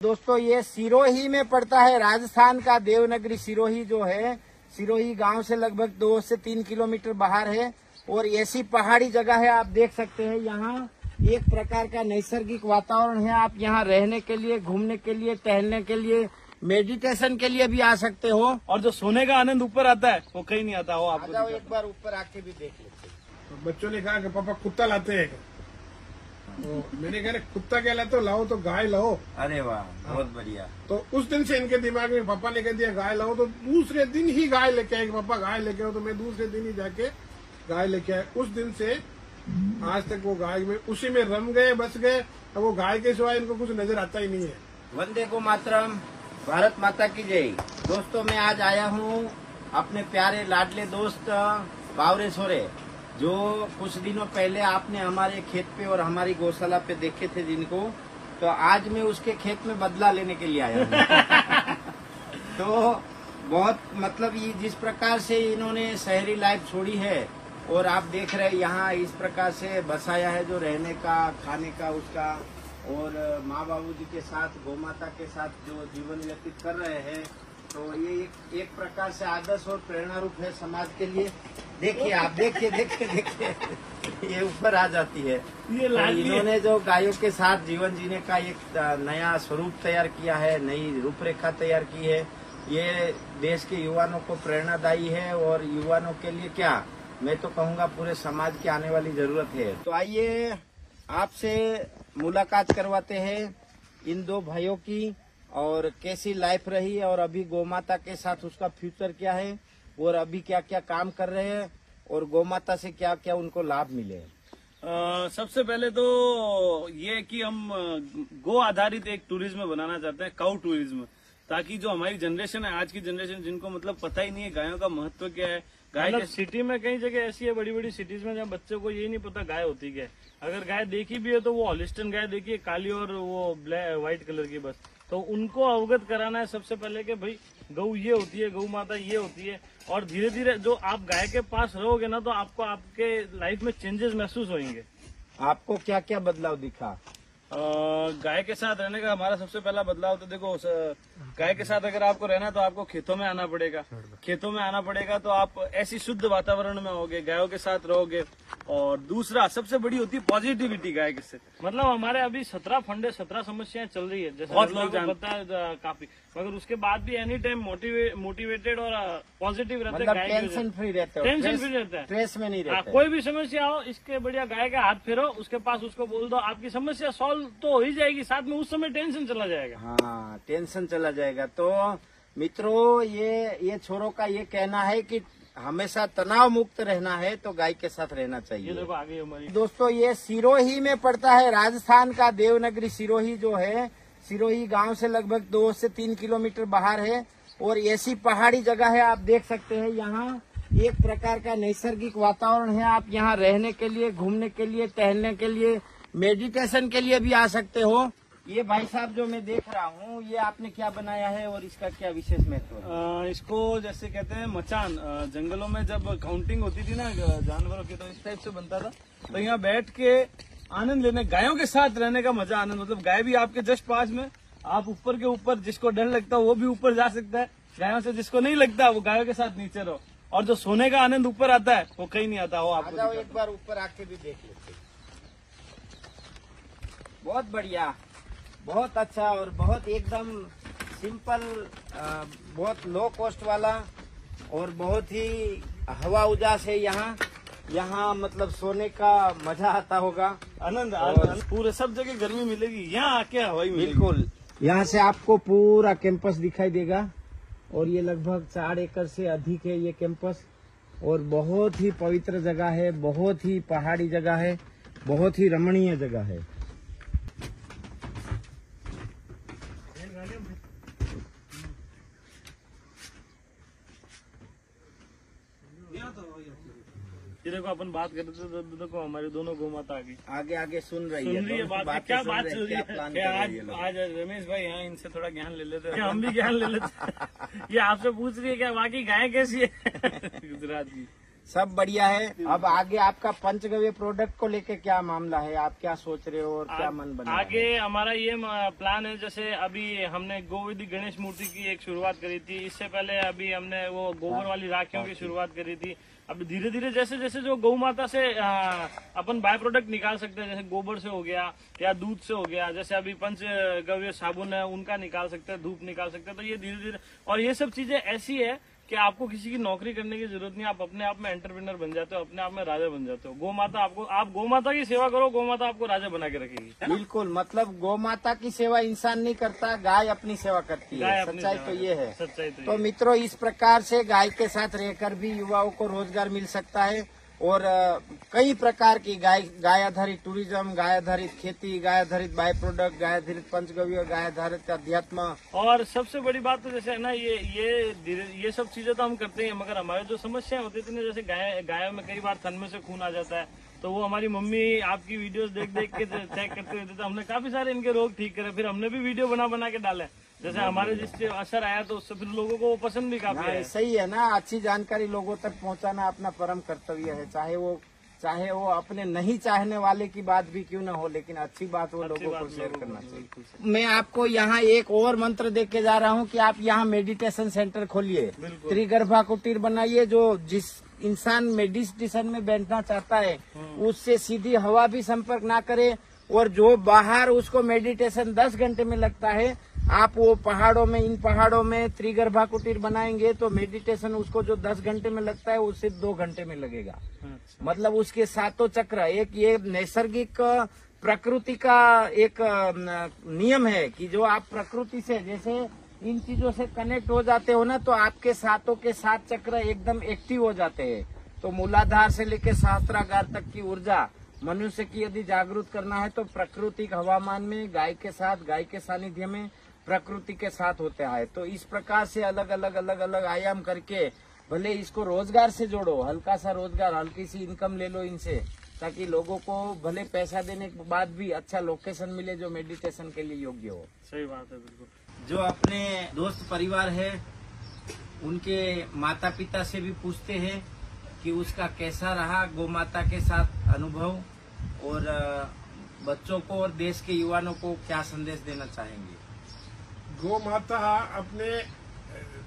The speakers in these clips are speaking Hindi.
दोस्तों ये सिरोही में पड़ता है, राजस्थान का देवनगरी सिरोही जो है, सिरोही गांव से लगभग 2 से 3 किलोमीटर बाहर है और ऐसी पहाड़ी जगह है। आप देख सकते हैं यहाँ एक प्रकार का नैसर्गिक वातावरण है। आप यहाँ रहने के लिए, घूमने के लिए, टहलने के लिए, मेडिटेशन के लिए भी आ सकते हो। और जो सोने का आनंद ऊपर आता है वो कहीं नहीं आता हो। आपको जाओ एक बार ऊपर आके भी देख लेते। तो बच्चों ने कहा कि पापा कुत्ता लाते हैं, तो मैंने कहा कुत्ता क्या लाते हो, लाओ तो गाय लाओ। अरे वाह, बहुत बढ़िया। तो उस दिन से इनके दिमाग में पापा ने कह दिया गाय लाओ, तो दूसरे दिन ही गाय लेके आए। पापा गाय लेके आओ, तो मैं दूसरे दिन ही जाके गाय लेके आए। उस दिन से आज तक वो गाय में उसी में रम गए, बस गए। अब वो गाय के सिवाय इनको कुछ नजर आता ही नहीं है। वंदे को मातरम, भारत माता की जय। दोस्तों मैं आज आया हूँ अपने प्यारे लाडले दोस्त बावरे सोरे, जो कुछ दिनों पहले आपने हमारे खेत पे और हमारी गौशाला पे देखे थे जिनको, तो आज मैं उसके खेत में बदला लेने के लिए आया हूँ। तो बहुत मतलब ये जिस प्रकार से इन्होंने शहरी लाइफ छोड़ी है और आप देख रहे हैं यहाँ इस प्रकार से बसाया है, जो रहने का, खाने का उसका, और माँ बाबू जी के साथ, गौ माता के साथ जो जीवन व्यतीत कर रहे हैं, तो ये एक प्रकार से आदर्श और प्रेरणा रूप है समाज के लिए। देखिए आप, देखिए ये ऊपर आ जाती है। ये तो इन्होंने जो गायों के साथ जीवन जीने का एक नया स्वरूप तैयार किया है, नई रूपरेखा तैयार की है, ये देश के युवाओं को प्रेरणादायी है और युवाओं के लिए क्या, मैं तो कहूँगा पूरे समाज की आने वाली जरूरत है। तो आइए आपसे मुलाकात करवाते हैं इन दो भाइयों की, और कैसी लाइफ रही और अभी गौ माता के साथ उसका फ्यूचर क्या है, और अभी क्या क्या काम कर रहे हैं, और गौ माता से क्या क्या उनको लाभ मिले। सबसे पहले तो ये कि हम गो आधारित एक टूरिज्म बनाना चाहते हैं, काउ टूरिज्म, ताकि जो हमारी जनरेशन है, आज की जनरेशन, जिनको मतलब पता ही नहीं है गायों का महत्व क्या है। गाय के सिटी में कई जगह ऐसी है, बड़ी बड़ी सिटीज में, जहाँ बच्चों को ये नहीं पता गाय होती क्या है। अगर गाय देखी भी है तो वो हॉलिस्टन गाय देखी, काली और वो व्हाइट कलर की बस। तो उनको अवगत कराना है सबसे पहले कि भाई गौ ये होती है, गौ माता ये होती है। और धीरे धीरे जो आप गाय के पास रहोगे ना, तो आपको आपके लाइफ में चेंजेस महसूस होंगे। आपको क्या क्या बदलाव दिखा? गाय के साथ रहने का हमारा सबसे पहला बदलाव तो देखो, गाय के साथ अगर आपको रहना तो आपको खेतों में आना पड़ेगा। खेतों में आना पड़ेगा तो आप ऐसी शुद्ध वातावरण में होगे, गायों के साथ रहोगे। और दूसरा सबसे बड़ी होती है पॉजिटिविटी गाय के से। मतलब हमारे अभी 17 फंडे, 17 समस्याएं चल रही है, जैसे बहुत लोग पता है काफी, मगर उसके बाद भी एनी टाइम मोटिवेटेड और पॉजिटिव रहते हैं। मतलब टेंशन फ्री रहते हो, टेंशन फ्री रहता है, स्ट्रेस में नहीं रहते। कोई भी समस्या हो, इसके बढ़िया गाय का हाथ फेरो, उसके पास उसको बोल दो, आपकी समस्या सॉल्व तो हो ही जाएगी, साथ में उस समय टेंशन चला जाएगा। हाँ, टेंशन चला जाएगा। तो मित्रों, ये छोरों का ये कहना है कि हमेशा तनाव मुक्त रहना है तो गाय के साथ रहना चाहिए। ये देखो आगे हमारी दोस्तों ये सिरोही में पड़ता है, राजस्थान का देवनगरी सिरोही जो है, सिरोही गांव से लगभग 2 से 3 किलोमीटर बाहर है और ऐसी पहाड़ी जगह है। आप देख सकते हैं यहाँ एक प्रकार का नैसर्गिक वातावरण है। आप यहाँ रहने के लिए, घूमने के लिए, टहलने के लिए, मेडिटेशन के लिए भी आ सकते हो। ये भाई साहब जो मैं देख रहा हूँ, ये आपने क्या बनाया है और इसका क्या विशेष महत्व है? इसको जैसे कहते हैं मचान। जंगलों में जब काउंटिंग होती थी ना जानवरों की, तो इस टाइप से बनता था। तो यहाँ बैठ के आनंद लेने, गायों के साथ रहने का मजा, आनंद, मतलब गाय भी आपके जस्ट पास में, आप ऊपर के ऊपर, जिसको डर लगता है वो भी ऊपर जा सकता है गायों से, जिसको नहीं लगता वो गायों के साथ नीचे रहो। और जो सोने का आनंद ऊपर आता है वो कहीं नहीं आता हो। आपको जाओ एक बार ऊपर आके भी देख लेते। बहुत बढ़िया, बहुत अच्छा, और बहुत एकदम सिंपल, बहुत लो कॉस्ट वाला और बहुत ही हवा उजास है यहाँ। यहाँ मतलब सोने का मजा आता होगा, आनंद, पूरे सब जगह गर्मी मिलेगी, यहाँ आके हवाई मिलेगी। बिल्कुल। यहाँ से आपको पूरा कैंपस दिखाई देगा और ये लगभग 4 एकड़ से अधिक है ये कैंपस, और बहुत ही पवित्र जगह है, बहुत ही पहाड़ी जगह है, बहुत ही रमणीय जगह है। ये देखो अपन बात कर रहे थे तो देखो हमारी दोनों गौ माता आ गई, आगे आगे सुन रही सुन रही है है। बात, क्या बात चल रही है। आज रमेश भाई यहाँ, इनसे थोड़ा ज्ञान ले लेते हैं, हम भी ज्ञान ले लेते हैं। ये आपसे पूछ रही है क्या वाकई गाय कैसी है गुजरात की। सब बढ़िया है। अब आगे आपका पंचगव्य प्रोडक्ट को लेके क्या मामला है, आप क्या सोच रहे हो और क्या मन बना है? आगे हमारा ये प्लान है, जैसे अभी हमने गोविंद गणेश मूर्ति की एक शुरुआत करी थी, इससे पहले अभी हमने वो गोबर वाली राखियों की शुरुआत करी थी। अब धीरे धीरे जैसे जैसे जो गौ माता से अपन बाय प्रोडक्ट निकाल सकते हैं, जैसे गोबर से हो गया या दूध से हो गया, जैसे अभी पंचगव्य साबुन है उनका निकाल सकते हैं, धूप निकाल सकते हैं। तो ये धीरे धीरे, और ये सब चीजें ऐसी है कि आपको किसी की नौकरी करने की जरूरत नहीं, आप अपने आप में एंटरप्रेन्योर बन जाते हो, अपने आप में राजा बन जाते हो। गौ माता आपको, आप गौ माता की सेवा करो, गौ माता आपको राजा बना के रखेगी, है ना? बिल्कुल, मतलब गौ माता की सेवा इंसान नहीं करता, गाय अपनी सेवा करती गाय है। अपनी सच्चाई सेवा तो ये है। सच्चाई तो मित्रों, इस प्रकार से गाय के साथ रहकर भी युवाओं को रोजगार मिल सकता है और कई प्रकार की गाय आधारित टूरिज्म, गाय आधारित खेती, गाय आधारित बाय प्रोडक्ट, गाय आधारित पंचगव्य, गाय आधारित अध्यात्म। और सबसे बड़ी बात तो जैसे है ना, ये सब चीजें तो हम करते हैं, मगर हमारे जो समस्याएं होती थी ना, जैसे गायों में कई बार थन में से खून आ जाता है, तो वो हमारी मम्मी आपकी वीडियोस देख देख के चेक करते रहते थे। हमने काफी सारे इनके रोग ठीक करे, फिर हमने भी वीडियो बना के डाले, जैसे हमारे जिससे असर आया तो उससे फिर लोगों को वो पसंद भी काफी है। सही है ना, अच्छी जानकारी लोगों तक पहुंचाना अपना परम कर्तव्य है, चाहे वो अपने नहीं चाहने वाले की बात भी क्यों न हो, लेकिन अच्छी बात वो लोगों को शेयर करना चाहिए। मैं आपको यहाँ एक और मंत्र देख के जा रहा हूँ कि आप यहाँ मेडिटेशन सेंटर खोलिए, त्रिगर्भा कुटीर बनाइए। जो जिस इंसान मेडिटेशन में बैठना चाहता है उससे सीधी हवा भी संपर्क ना करे, और जो बाहर उसको मेडिटेशन 10 घंटे में लगता है, आप वो पहाड़ों में, इन पहाड़ों में त्रिगर्भा कुटीर बनाएंगे तो मेडिटेशन उसको जो 10 घंटे में लगता है उससे 2 घंटे में लगेगा। अच्छा। मतलब उसके सातों चक्र, एक ये नैसर्गिक प्रकृति का एक नियम है कि जो आप प्रकृति से जैसे इन चीजों से कनेक्ट हो जाते हो ना, तो आपके सातों के 7 चक्र एकदम एक्टिव हो जाते हैं। तो मूलाधार से लेकर सहस्त्रागार तक की ऊर्जा मनुष्य की यदि जागरूक करना है तो प्राकृतिक हवामान में गाय के साथ, गाय के सानिध्य में, प्रकृति के साथ होता है। तो इस प्रकार से अलग अलग आयाम करके भले इसको रोजगार से जोड़ो, हल्का सा रोजगार, हल्की सी इनकम ले लो इनसे, ताकि लोगों को भले पैसा देने के बाद भी अच्छा लोकेशन मिले जो मेडिटेशन के लिए योग्य हो। सही बात है, बिल्कुल। जो अपने दोस्त परिवार है उनके माता पिता से भी पूछते हैं कि उसका कैसा रहा गौ माता के साथ अनुभव, और बच्चों को और देश के युवाओं को क्या संदेश देना चाहेंगे? गौ माता अपने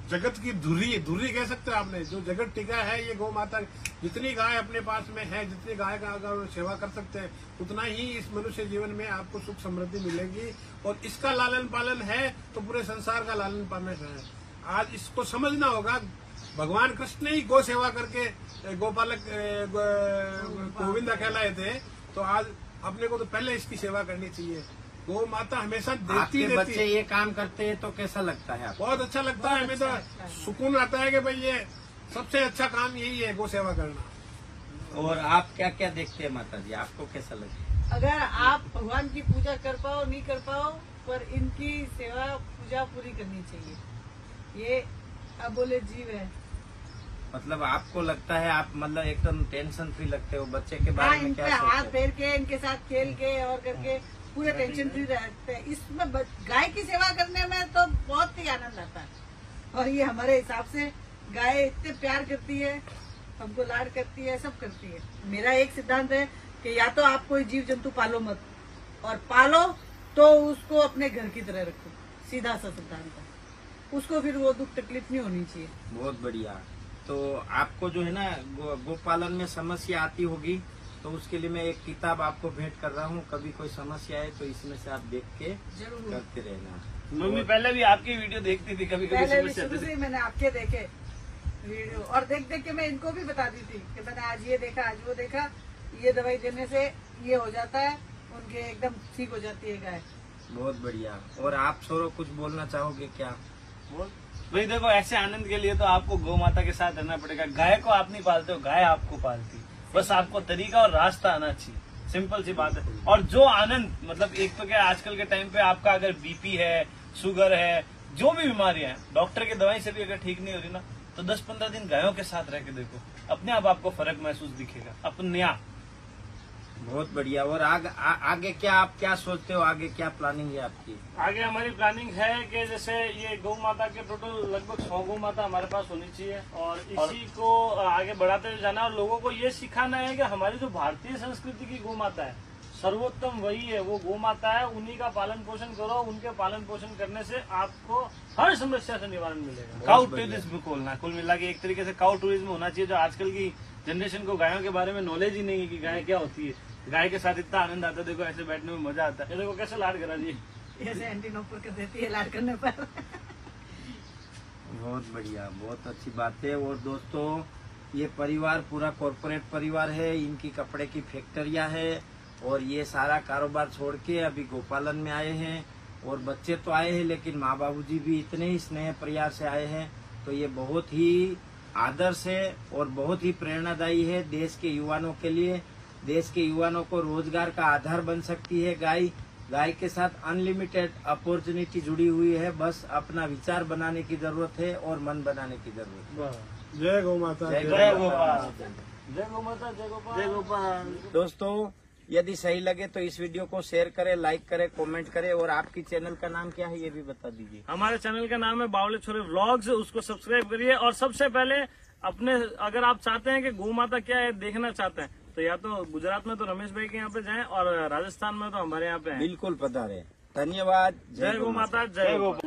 जगत की धुरी कह सकते हो आपने, जो जगत टिका है ये गौ माता। जितनी गाय अपने पास में है, जितनी गाय का अगर सेवा कर सकते हैं, उतना ही इस मनुष्य जीवन में आपको सुख समृद्धि मिलेगी। और इसका लालन पालन है तो पूरे संसार का लालन पालन है। आज इसको समझना होगा, भगवान कृष्ण ने ही गौ सेवा करके गोपालक गोविंदा कहलाए थे, तो आज अपने को तो पहले इसकी सेवा करनी चाहिए। गौ माता हमेशा देती रहती है। बच्चे ये काम करते हैं तो कैसा लगता है आपको? बहुत अच्छा लगता है, हमें तो सुकून आता है कि भाई ये सबसे अच्छा काम यही है, गौ सेवा करना। और आप क्या क्या देखते हैं माता जी, आपको कैसा लगता है? अगर आप भगवान की पूजा कर पाओ नहीं कर पाओ, पर इनकी सेवा पूजा पूरी करनी चाहिए। ये अबोले जीव है। मतलब आपको लगता है आप मतलब एकदम टेंशन फ्री लगते हो बच्चे के बारे हाँ, में? इनके क्या हाथ सोचते फेर के, इनके साथ खेल के और करके पूरे टेंशन फ्री रहते हैं। इसमें गाय की सेवा करने में तो बहुत ही आनंद आता है। और ये हमारे हिसाब से गाय इतने प्यार करती है, हमको लाड करती है, सब करती है। मेरा एक सिद्धांत है कि या तो आप कोई जीव जंतु पालो मत, और पालो तो उसको अपने घर की तरह रखो, सीधा सा सिद्धांत है। उसको फिर वो दुख तकलीफ नहीं होनी चाहिए। बहुत बढ़िया। तो आपको जो है ना गोपालन में समस्या आती होगी, तो उसके लिए मैं एक किताब आपको भेंट कर रहा हूँ। कभी कोई समस्या है तो इसमें से आप देख के जरूर करते रहना। मम्मी पहले भी आपकी वीडियो देखती थी, कभी कभी पहले भी समस्या शुरू आती से थी। मैंने आपके देखे वीडियो, और देख देख के मैं इनको भी बताती थी कि मैंने आज ये देखा, आज वो देखा, ये दवाई देने से ये हो जाता है, उनके एकदम ठीक हो जाती है गाय। बहुत बढ़िया। और आप छोरो कुछ बोलना चाहोगे क्या? भाई देखो, ऐसे आनंद के लिए तो आपको गौ माता के साथ रहना पड़ेगा। गाय को आप नहीं पालते हो, गाय आपको पालती। बस आपको तरीका और रास्ता आना चाहिए, सिंपल सी बात है। और जो आनंद, मतलब एक तो क्या आजकल के टाइम पे आपका अगर बीपी है, शुगर है, जो भी बीमारियां हैं, डॉक्टर की दवाई से भी अगर ठीक नहीं हो रही ना, तो 10-15 दिन गायों के साथ रह के देखो, अपने आप आपको फर्क महसूस दिखेगा अपने आप। बहुत बढ़िया। और आगे क्या आप क्या सोचते हो, आगे क्या प्लानिंग है आपकी? आगे हमारी प्लानिंग है कि जैसे ये गौ माता के टोटल लगभग 100 गौ माता हमारे पास होनी चाहिए और इसी को आगे बढ़ाते जाना और लोगों को ये सिखाना है कि हमारी जो भारतीय संस्कृति की गौ माता है सर्वोत्तम वही है, वो गौ माता है, उन्हीं का पालन पोषण करो। उनके पालन पोषण करने से आपको हर समस्या से निवारण मिलेगा। काउ टूरिज्म खोलना, कुल मिला के एक तरीके से काउ टूरिज्म होना चाहिए। जो आजकल की जनरेशन को गायों के बारे में नॉलेज ही नहीं है कि गाय क्या होती है। गाय के साथ इतना आनंद आता है, देखो ऐसे बैठने में मजा आता है। ये देखो कैसे लाड करा जी, ऐसे एंटीना ऊपर कर देती है लाड करने पर। बहुत बढ़िया, बहुत अच्छी बात है। और दोस्तों ये परिवार पूरा कॉरपोरेट परिवार है, इनकी कपड़े की फैक्ट्रियां है और ये सारा कारोबार छोड़ के अभी गोपालन में आए हैं। और बच्चे तो आए हैं लेकिन माँ बाबूजी भी इतने ही स्नेह प्यार से आए हैं, तो ये बहुत ही आदर्श है और बहुत ही प्रेरणादायी है देश के युवाओं के लिए। देश के युवाओं को रोजगार का आधार बन सकती है गाय। गाय के साथ अनलिमिटेड अपॉर्चुनिटी जुड़ी हुई है, बस अपना विचार बनाने की जरूरत है और मन बनाने की जरूरत है। जय गौ माता। जय जय गौ गोपाल, जय गौ माता, जय गोपाल, जय गोपाल। दोस्तों यदि सही लगे तो इस वीडियो को शेयर करें, लाइक करें, कमेंट करें। और आपकी चैनल का नाम क्या है ये भी बता दीजिए। हमारे चैनल का नाम है बावले छोरे व्लॉग्स, उसको सब्सक्राइब करिए। और सबसे पहले अपने अगर आप चाहते हैं कि गौ माता क्या है देखना चाहते हैं तो या तो गुजरात में तो रमेश भाई के यहाँ पे जाएं और राजस्थान में तो हमारे यहाँ पे हैं। बिल्कुल पधारें। धन्यवाद। जय गौ माता, जय गोपाल।